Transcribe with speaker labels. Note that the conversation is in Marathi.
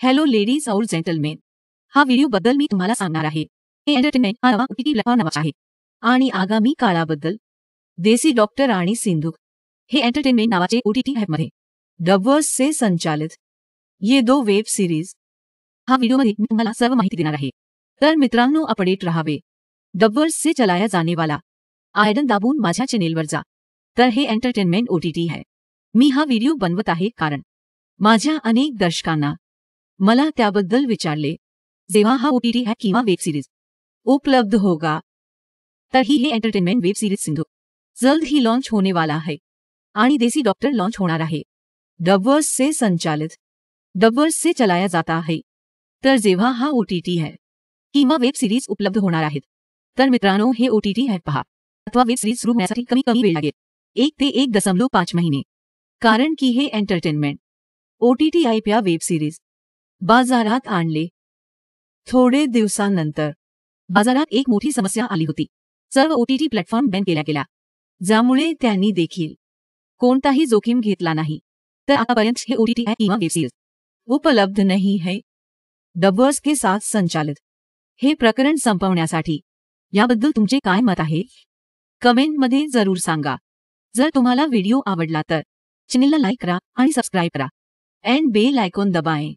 Speaker 1: हॅलो लेडीज और जेंटलमेन, हा व्हिडिओ बद्दल मी तुम्हाला सांगणार आहे. हे एंटरटेनमेंट हा नवा OTT प्लॅटफॉर्म नावाचा आहे आणि आगामी काळाबद्दल देसी डॉक्टर आणि सिंधू हे एंटरटेनमेंट नावाचे OTT ॲपमध्ये डबवर्स से संचालित ये दो वेब सीरीज हा व्हिडिओमध्ये मी तुम्हाला सर्व माहिती देणार आहे. तर मित्रांनो, अपडेट राहावे डबवर्स से चलाया जाने वाला आयडन दाबून माझ्या चॅनेलवर जा. तर हे एंटरटेनमेंट OTT आहे. मी हा व्हिडिओ बनवत आहे कारण माझ्या अनेक दर्शकांना मला त्याबद्दल विचारले, जेव्हा हा OTT ॲप किंवा वेब सीरीज उपलब्ध होगा. तर ही हे एंटरटेनमेंट वेब सीरीज सिंधू जल्द ही लॉन्च होने वाला है आणि देसी डॉक्टर लॉन्च होणार आहे. डबवर्स से संचालित डबवर्स से चलाया जाता है. तर जेव्हा हा OTT आहे किंवा वेब सीरीज उपलब्ध होणार आहेत, तर मित्रांनो हे OTT ॲप पहा अथवा वेब सीरीज सुरू होण्यासाठी कमी वेळ लागेल 1 ते 1.5 महिने. कारण की हे एंटरटेनमेंट OTT ॲप या वेब सीरीज बाजारात आणले. थोडे दिवसांनंतर बाजारात एक मोठी समस्या आली होती. सर्व OTT प्लॅटफॉर्म बॅन केल्या गेल्या, ज्यामुळे त्यांनी देखील कोणताही जोखीम घेतला नाही. तर आतापर्यंत हे OTT ॲप किंवा वेब सीरीज उपलब्ध नाही है. डबवर्स के साथ संचालित हे प्रकरण संपवण्यासाठी याबद्दल तुमचे काय मत आहे? कमेंटमध्ये जरूर सांगा. जर तुम्हाला व्हिडिओ आवडला तर चॅनेलला लाईक करा आणि सबस्क्राईब करा. एंड बेल आयकॉन दबाएं.